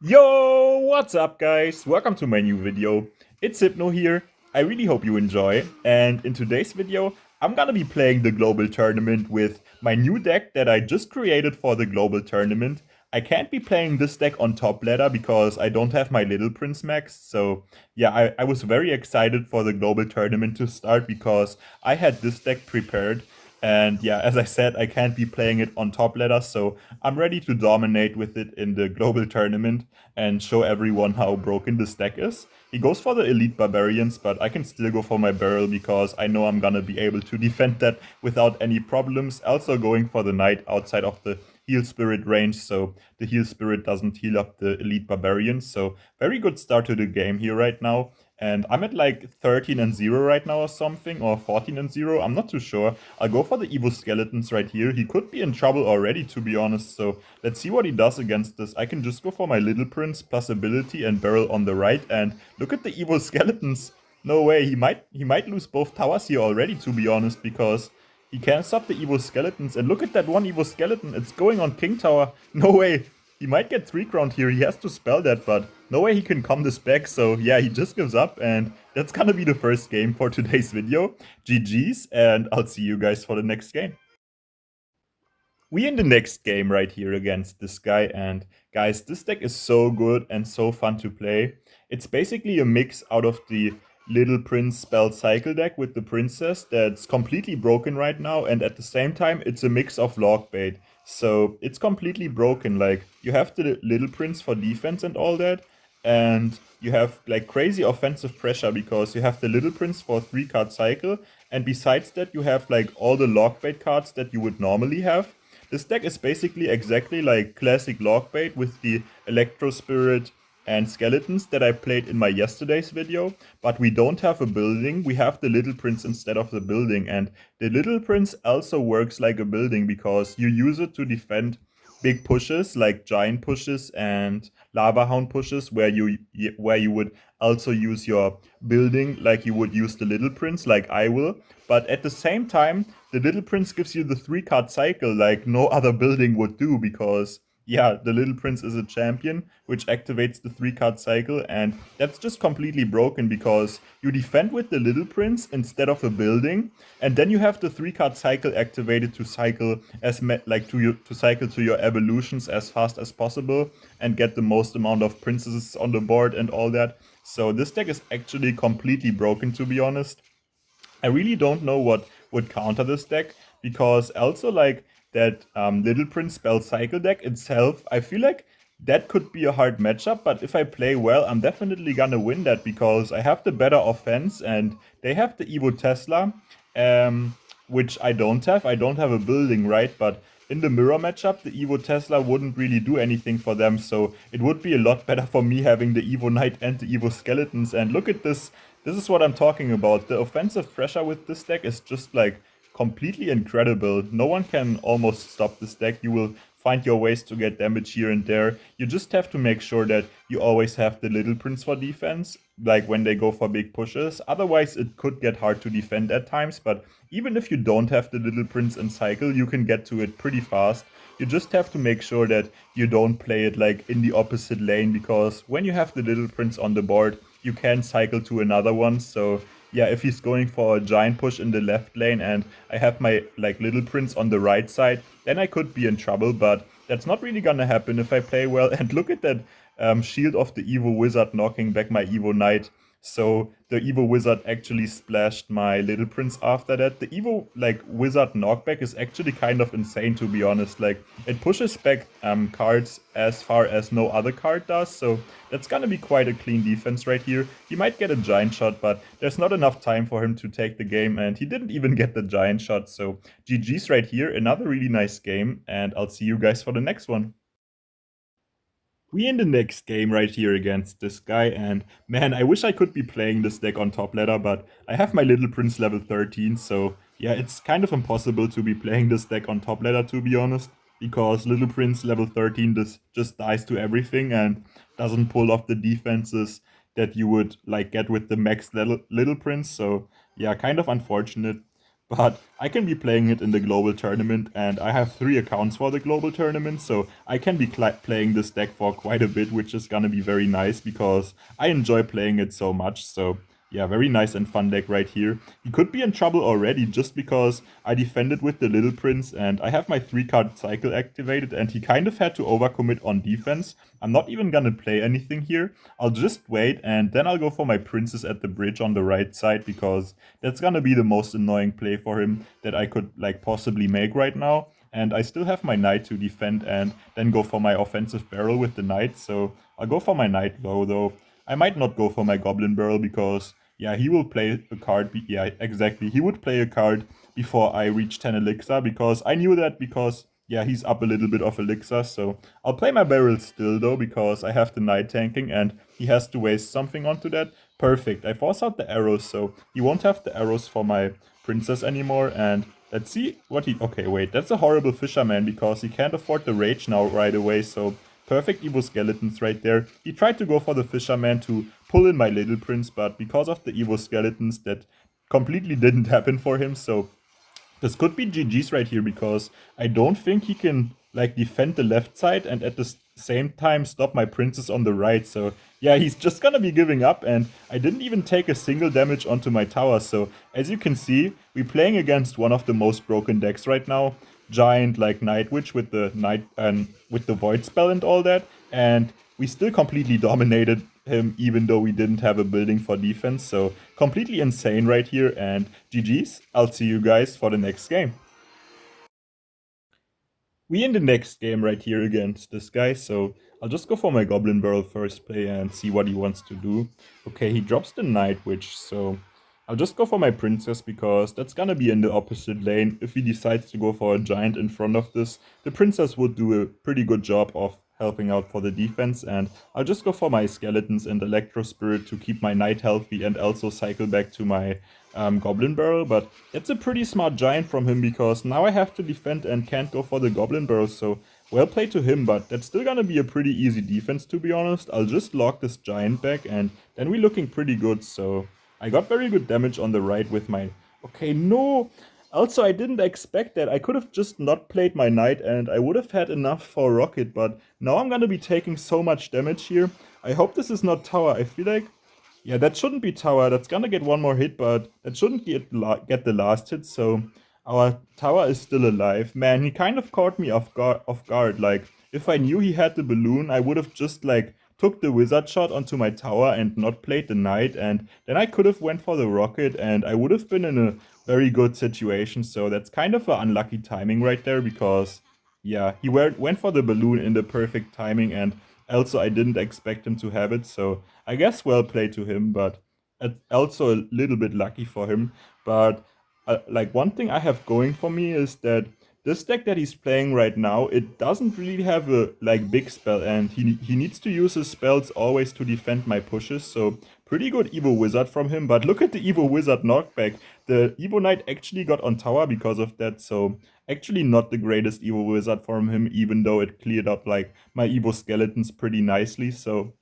Yo, what's up guys? Welcome to my new video. It's Hypno here. I really hope you enjoy. And in today's video, I'm gonna be playing the global tournament with my new deck that I just created for the global tournament. I can't be playing this deck on top ladder because I don't have my Little Prince maxed. So yeah, I was very excited for the global tournament to start because I had this deck prepared. And yeah, as I said, I can't be playing it on top ladder, so I'm ready to dominate with it in the global tournament and show everyone how broken this deck is. He goes for the elite barbarians, but I can still go for my barrel because I know I'm gonna be able to defend that without any problems. Also going for the knight outside of the heal spirit range, so the heal spirit doesn't heal up the elite barbarians. So very good start to the game here right now. And I'm at like 13 and 0 right now or something, or 14 and 0. I'm not too sure. I'll go for the Evo Skeletons right here. He could be in trouble already, to be honest. So let's see what he does against this. I can just go for my Little Prince plus ability and barrel on the right. And look at the Evo Skeletons. No way. He might lose both towers here already, to be honest, because he can't stop the Evo Skeletons. And look at that one Evo Skeleton. It's going on King Tower. No way. He might get 3 crowned here. He has to spell that, but no way he can come this back. So yeah, he just gives up. And that's gonna be the first game for today's video. GG's, and I'll see you guys for the next game. We in the next game right here against this guy, and guys, this deck is so good and so fun to play. It's basically a mix out of the Little Prince spell cycle deck with the princess that's completely broken right now, and at the same time it's a mix of log bait. So it's completely broken. Like, you have the Little Prince for defense and all that, and you have like crazy offensive pressure because you have the Little Prince for 3 card cycle, and besides that you have like all the log bait cards that you would normally have. This deck is basically exactly like classic Logbait with the Electro Spirit and Skeletons that I played in my yesterday's video, but we don't have a building, we have the Little Prince instead of the building, and the Little Prince also works like a building because you use it to defend big pushes like giant pushes and lava hound pushes where you would also use your building like you would use the Little Prince, like I will. But at the same time, the Little Prince gives you the 3 card cycle like no other building would do because yeah, the Little Prince is a champion, which activates the 3 card cycle, and that's just completely broken because you defend with the Little Prince instead of a building, and then you have the 3 card cycle activated to cycle to cycle to your evolutions as fast as possible and get the most amount of princesses on the board and all that. So this deck is actually completely broken, to be honest. I really don't know what would counter this deck because also like that Little Prince spell cycle deck itself, I feel like that could be a hard matchup, but if I play well, I'm definitely gonna win that because I have the better offense and they have the Evo Tesla, which I don't have. I don't have a building, right? But in the mirror matchup, the Evo Tesla wouldn't really do anything for them, so it would be a lot better for me having the Evo Knight and the Evo Skeletons. And look at this. This is what I'm talking about. The offensive pressure with this deck is just like completely incredible. No one can almost stop this deck. You will find your ways to get damage here and there. You just have to make sure that you always have the Little Prince for defense, like when they go for big pushes. Otherwise, it could get hard to defend at times, but even if you don't have the Little Prince in cycle, you can get to it pretty fast. You just have to make sure that you don't play it like in the opposite lane, because when you have the Little Prince on the board, you can cycle to another one. So yeah, if he's going for a giant push in the left lane and I have my like Little Prince on the right side, then I could be in trouble, but that's not really gonna happen if I play well. And look at that shield of the Evo Wizard knocking back my Evo Knight. So the Evo Wizard actually splashed my Little Prince after that. The Evo like Wizard knockback is actually kind of insane, to be honest. Like, it pushes back cards as far as no other card does, so that's gonna be quite a clean defense right here. He might get a giant shot, but there's not enough time for him to take the game, and he didn't even get the giant shot. So GG's right here, another really nice game, and I'll see you guys for the next one. We in the next game right here against this guy, and man, I wish I could be playing this deck on top ladder, but I have my Little Prince level 13, so yeah, it's kind of impossible to be playing this deck on top ladder, to be honest, because Little Prince level 13 just dies to everything and doesn't pull off the defenses that you would like get with the max Little Prince, so yeah, kind of unfortunate. but I can be playing it in the global tournament, and I have 3 accounts for the global tournament, so I can be playing this deck for quite a bit, which is gonna be very nice because I enjoy playing it so much. So yeah, very nice and fun deck right here. He could be in trouble already just because I defended with the Little Prince and I have my 3 card cycle activated, and he kind of had to overcommit on defense. I'm not even gonna play anything here. I'll just wait and then I'll go for my princess at the bridge on the right side because that's gonna be the most annoying play for him that I could like possibly make right now. And I still have my knight to defend and then go for my offensive barrel with the knight. So I'll go for my knight though. I might not go for my goblin barrel because yeah, he will play a card. Yeah, exactly. He would play a card before I reach 10 elixir because I knew that because yeah, he's up a little bit of elixir. So I'll play my barrel still though because I have the knight tanking and he has to waste something onto that. Perfect. I force out the arrows, so he won't have the arrows for my princess anymore. And let's see what he... Okay, wait, that's a horrible fisherman because he can't afford the rage now right away. So perfect Evo skeletons right there. He tried to go for the fisherman to pull in my little prince, but because of the Evo skeletons, that completely didn't happen for him. So this could be GG's right here because I don't think he can like defend the left side and at the same time stop my princess on the right. So yeah, he's just gonna be giving up, and I didn't even take a single damage onto my tower. So as you can see, we're playing against one of the most broken decks right now. Giant like Night Witch with the with the Void spell and all that, and we still completely dominated him even though we didn't have a building for defense. So completely insane right here, and GG's. I'll see you guys for the next game. We in the next game right here against this guy, so I'll just go for my Goblin Barrel first play and see what he wants to do. Okay, he drops the Night Witch, so I'll just go for my Princess because that's gonna be in the opposite lane. If he decides to go for a Giant in front of this, the Princess would do a pretty good job of helping out for the defense, and I'll just go for my Skeletons and Electro Spirit to keep my Knight healthy and also cycle back to my Goblin Barrel. But that's a pretty smart Giant from him because now I have to defend and can't go for the Goblin Barrel, so well played to him, but that's still gonna be a pretty easy defense to be honest. I'll just lock this Giant back and then we're looking pretty good, so I got very good damage on the right with my... Okay, no! Also, I didn't expect that. I could have just not played my knight and I would have had enough for rocket, but now I'm gonna be taking so much damage here. I hope this is not tower. I feel like... Yeah, that shouldn't be tower. That's gonna get one more hit, but that shouldn't get the last hit, so our tower is still alive. Man, he kind of caught me off guard. Like, if I knew he had the balloon, I would have just, like, took the wizard shot onto my tower and not played the knight, and then I could have went for the rocket, and I would have been in a very good situation. So that's kind of an unlucky timing right there because, yeah, he went for the balloon in the perfect timing, and also I didn't expect him to have it. So I guess well played to him, but also a little bit lucky for him. But like one thing I have going for me is that this deck that he's playing right now, it doesn't really have a like big spell, and he needs to use his spells always to defend my pushes. So pretty good Evo Wizard from him. But look at the Evo Wizard knockback. The Evo Knight actually got on tower because of that. So actually not the greatest Evo Wizard from him, even though it cleared up like my Evo Skeletons pretty nicely. So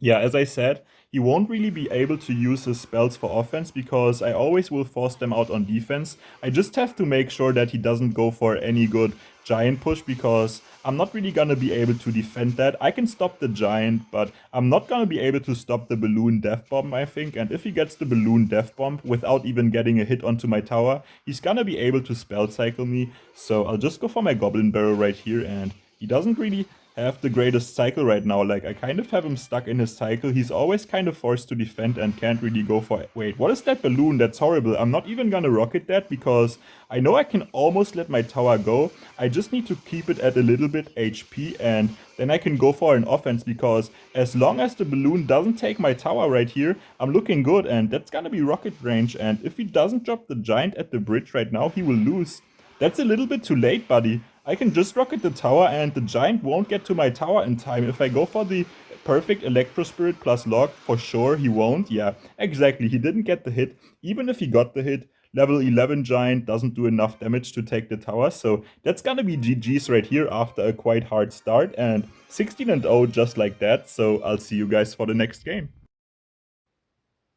yeah, as I said, he won't really be able to use his spells for offense because I always will force them out on defense. I just have to make sure that he doesn't go for any good giant push because I'm not really gonna be able to defend that. I can stop the giant, but I'm not gonna be able to stop the balloon death bomb, I think. And if he gets the balloon death bomb without even getting a hit onto my tower, he's gonna be able to spell cycle me. So I'll just go for my goblin barrel right here, and he doesn't really have the greatest cycle right now. Like, I kind of have him stuck in his cycle. He's always kind of forced to defend and can't really go for it. Wait, what is that balloon? That's horrible. I'm not even gonna rocket that because I know I can almost let my tower go. I just need to keep it at a little bit HP, and then I can go for an offense because as long as the balloon doesn't take my tower right here, I'm looking good, and that's gonna be rocket range. And if he doesn't drop the giant at the bridge right now, he will lose. That's a little bit too late, buddy. I can just rocket the tower and the giant won't get to my tower in time. If I go for the perfect Electro Spirit plus Log, for sure he won't. Yeah, exactly. He didn't get the hit. Even if he got the hit, level 11 giant doesn't do enough damage to take the tower. So that's gonna be GG's right here after a quite hard start. And 16-0 just like that. So I'll see you guys for the next game.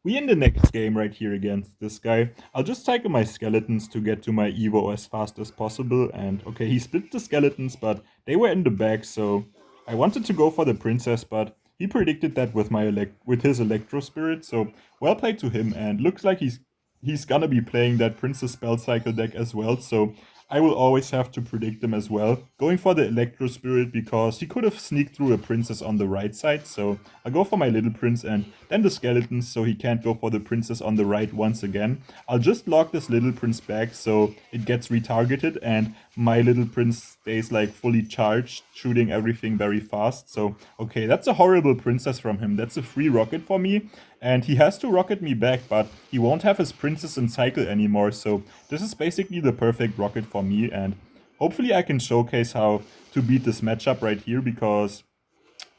We in the next game right here against this guy. I'll just cycle my skeletons to get to my Evo as fast as possible. And okay, he split the skeletons, but they were in the back, so I wanted to go for the princess, but he predicted that with with his Electro Spirit. So well played to him, and looks like he's gonna be playing that Princess Spell Cycle deck as well. So I will always have to predict him as well. Going for the Electro Spirit because he could have sneaked through a princess on the right side. So I'll go for my little prince and then the skeletons so he can't go for the princess on the right once again. I'll just lock this little prince back so it gets retargeted and my little prince stays like fully charged, shooting everything very fast. So okay, that's a horrible princess from him. That's a free rocket for me. And he has to rocket me back, but he won't have his princess in cycle anymore. So this is basically the perfect rocket for me. And hopefully I can showcase how to beat this matchup right here because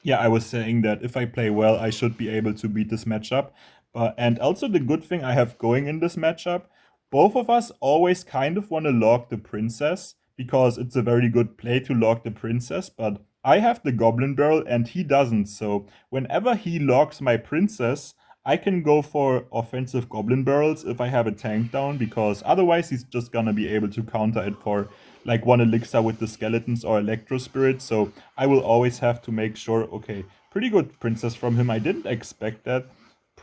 yeah, I was saying that if I play well, I should be able to beat this matchup. But and also the good thing I have going in this matchup, both of us always kind of want to log the princess because it's a very good play to log the princess, but I have the goblin barrel and he doesn't. So whenever he logs my princess, I can go for offensive goblin barrels if I have a tank down because otherwise he's just gonna be able to counter it for like one elixir with the skeletons or electro spirit. So I will always have to make sure, okay, pretty good princess from him. I didn't expect that.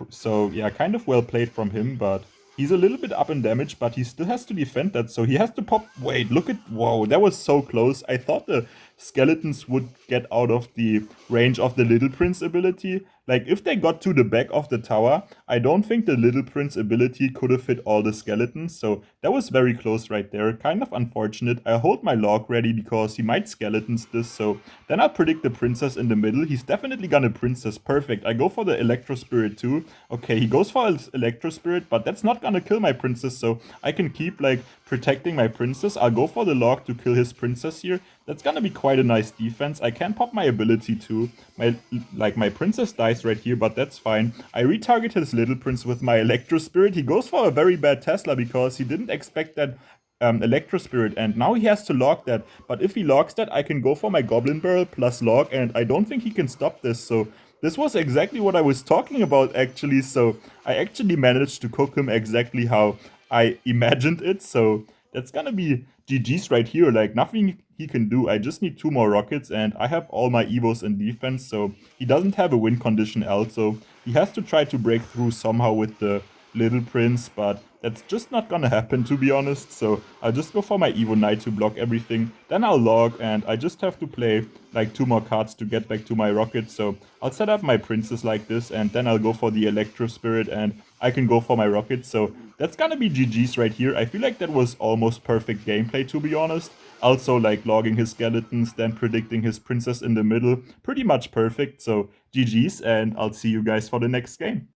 So yeah, kind of well played from him, but he's a little bit up in damage, but he still has to defend that. So he has to pop. Wait, look at. Whoa, that was so close. I thought the skeletons would get out of the range of the Little Prince ability. Like, if they got to the back of the tower, I don't think the Little Prince ability could have hit all the skeletons. So that was very close right there. Kind of unfortunate. I hold my log ready because he might skeletons this. So then I'll predict the princess in the middle. He's definitely gonna princess. Perfect. I go for the Electro Spirit too. Okay, he goes for his Electro Spirit, but that's not gonna kill my princess. So I can keep like protecting my princess. I'll go for the log to kill his princess here. That's gonna be quite a nice defense. I can pop my ability too. My princess dies right here, but that's fine. I retarget his little prince with my Electro Spirit. He goes for a very bad Tesla because he didn't expect that Electro Spirit, and now he has to log that. But if he logs that, I can go for my Goblin Barrel plus log, and I don't think he can stop this. So this was exactly what I was talking about, actually. So I actually managed to cook him exactly how I imagined it. So that's gonna be GG's right here. Like, nothing he can do. I just need 2 more rockets, and I have all my Evos in defense. So he doesn't have a win condition also. He has to try to break through somehow with the Little Prince, but that's just not gonna happen, to be honest. So I'll just go for my Evo Knight to block everything. Then I'll log, and I just have to play like 2 more cards to get back to my rocket. So I'll set up my princess like this, and then I'll go for the Electro Spirit, and I can go for my rocket. So that's gonna be GG's right here. I feel like that was almost perfect gameplay, to be honest. Also, like logging his skeletons, then predicting his princess in the middle. Pretty much perfect. So GG's, and I'll see you guys for the next game.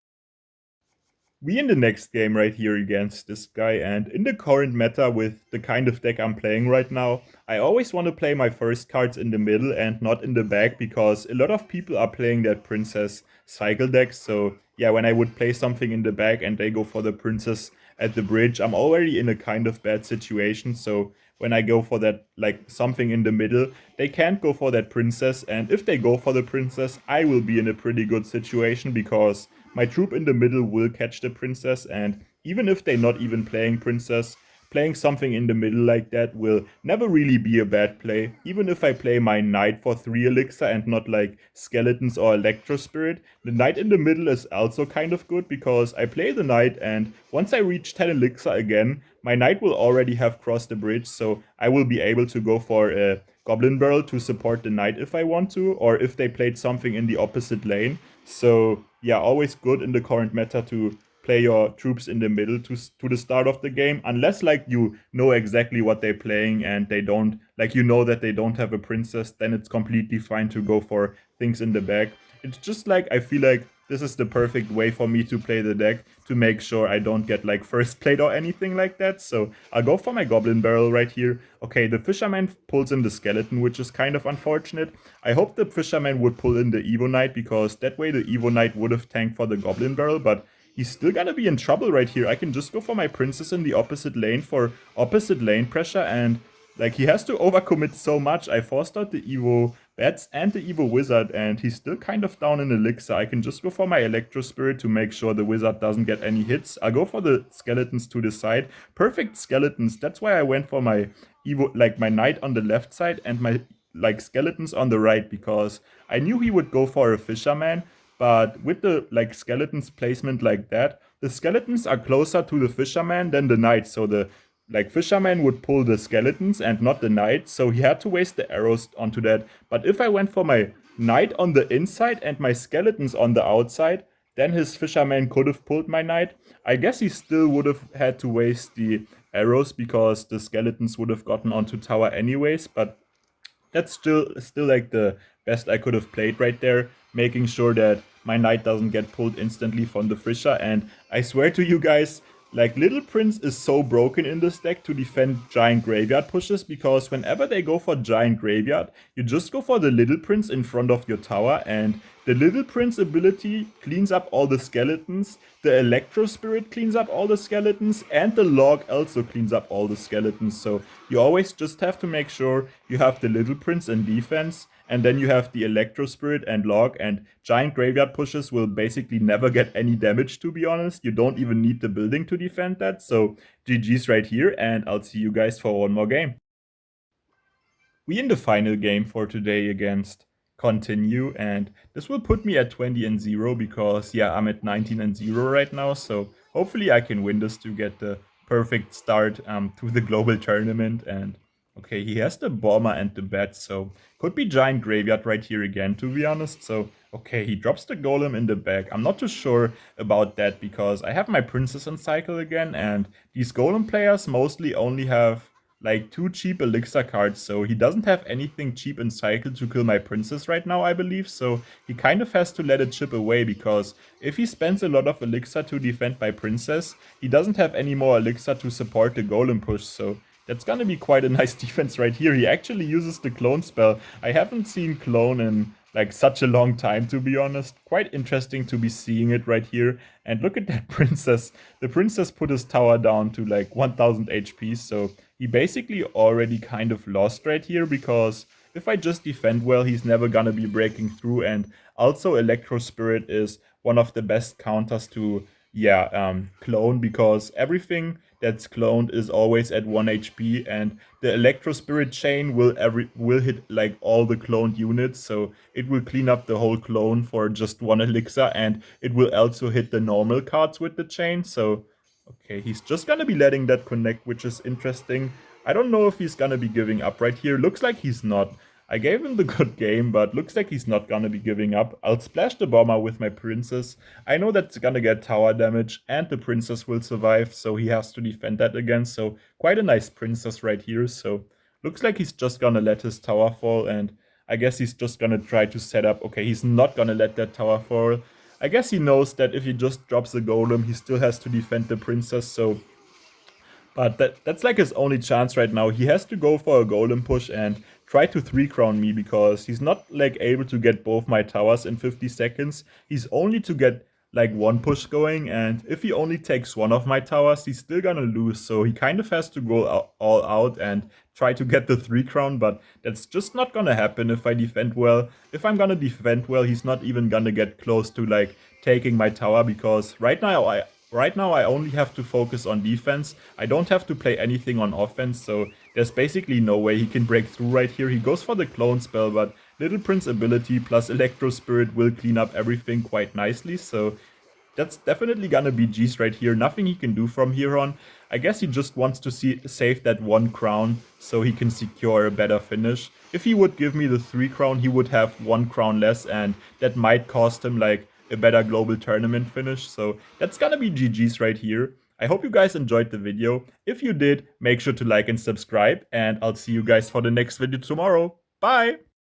We in the next game right here against this guy, and in the current meta with the kind of deck I'm playing right now, I always want to play my first cards in the middle and not in the back because a lot of people are playing that princess cycle deck. So yeah, when I would play something in the back and they go for the princess at the bridge, I'm already in a kind of bad situation. So when I go for that, like something in the middle, they can't go for that princess, and if they go for the princess, I will be in a pretty good situation because my troop in the middle will catch the princess, and even if they're not even playing princess, playing something in the middle like that will never really be a bad play. Even if I play my knight for 3 elixir and not like skeletons or electro spirit, the knight in the middle is also kind of good because I play the knight, and once I reach 10 elixir again, my knight will already have crossed the bridge, so I will be able to go for a goblin barrel to support the knight if I want to, or if they played something in the opposite lane. So yeah, always good in the current meta to play your troops in the middle to the start of the game, unless like you know exactly what they're playing and they don't, like, you know that they don't have a princess, then it's completely fine to go for things in the back. It's just like I feel like this is the perfect way for me to play the deck to make sure I don't get like first played or anything like that. So I'll go for my goblin barrel right here. Okay, the fisherman pulls in the skeleton, which is kind of unfortunate. I hope the fisherman would pull in the Evo Knight because that way the Evo Knight would have tanked for the goblin barrel, but he's still gonna be in trouble right here. I can just go for my princess in the opposite lane for opposite lane pressure, and like he has to overcommit so much. I forced out the Evo bats and the evil wizard, and he's still kind of down in elixir. I can just go for my electro spirit to make sure the wizard doesn't get any hits. I'll go for the skeletons to the side. Perfect skeletons. That's why I went for my evil, like my knight on the left side and my like skeletons on the right, because I knew he would go for a fisherman. But with the like skeletons placement like that, the skeletons are closer to the fisherman than the knight. So the like fisherman would pull the skeletons and not the knight, so he had to waste the arrows onto that. But if I went for my knight on the inside and my skeletons on the outside, then his fisherman could have pulled my knight. I guess he still would have had to waste the arrows because the skeletons would have gotten onto tower anyways, but that's still like the best I could have played right there, making sure that my knight doesn't get pulled instantly from the Fisher. And I swear to you guys, like Little Prince is so broken in this deck to defend giant graveyard pushes, because whenever they go for giant graveyard, you just go for the Little Prince in front of your tower, and the Little Prince ability cleans up all the skeletons, the Electro Spirit cleans up all the skeletons, and the Log also cleans up all the skeletons. So you always just have to make sure you have the Little Prince in defense, and then you have the Electro Spirit and Log, and giant graveyard pushes will basically never get any damage, to be honest. You don't even need the building to defend that. So GG's right here, and I'll see you guys for one more game. We in the final game for today against Continue, and this will put me at 20-0 because yeah, I'm at 19-0 right now, so hopefully I can win this to get the perfect start to the global tournament. And okay, he has the bomber and the bat, so could be giant graveyard right here again, to be honest. So okay, he drops the golem in the back. I'm not too sure about that because I have my princess on cycle again, and these golem players mostly only have like 2 cheap elixir cards, so he doesn't have anything cheap in cycle to kill my princess right now, I believe. So he kind of has to let it chip away, because if he spends a lot of elixir to defend my princess, he doesn't have any more elixir to support the golem push. So that's gonna be quite a nice defense right here. He actually uses the clone spell. I haven't seen clone in like such a long time, to be honest. Quite interesting to be seeing it right here. And look at that princess. The princess put his tower down to like 1000 HP, so he basically already kind of lost right here, because if I just defend well, he's never gonna be breaking through. And also Electro Spirit is one of the best counters to clone, because everything that's cloned is always at 1 HP, and the Electro Spirit chain will hit like all the cloned units, so it will clean up the whole clone for just 1 elixir, and it will also hit the normal cards with the chain. So okay, he's just gonna be letting that connect, which is interesting. I don't know if he's gonna be giving up right here. Looks like he's not. I gave him the good game, but looks like he's not gonna be giving up. I'll splash the bomber with my princess. I know that's gonna get tower damage, and the princess will survive, so he has to defend that again. So quite a nice princess right here. So looks like he's just gonna let his tower fall, and I guess he's just gonna try to set up. Okay, he's not gonna let that tower fall. I guess he knows that if he just drops a golem, he still has to defend the princess, so but that's like his only chance right now. He has to go for a golem push and try to 3-crown me, because he's not like able to get both my towers in 50 seconds. He's only to get like 1 push going, and if he only takes 1 of my towers, he's still gonna lose. So he kind of has to go all out and try to get the 3-crown, but that's just not gonna happen if I defend well. If I'm gonna defend well, he's not even gonna get close to like taking my tower, because right now I only have to focus on defense. I don't have to play anything on offense, so there's basically no way he can break through right here. He goes for the clone spell, but Little Prince ability plus Electro Spirit will clean up everything quite nicely, so that's definitely gonna be G's right here. Nothing he can do from here on. I guess he just wants to save that 1 crown so he can secure a better finish. If he would give me the 3 crown, he would have 1 crown less, and that might cost him like a better global tournament finish. So that's gonna be GG's right here. I hope you guys enjoyed the video. If you did, make sure to like and subscribe, and I'll see you guys for the next video tomorrow. Bye!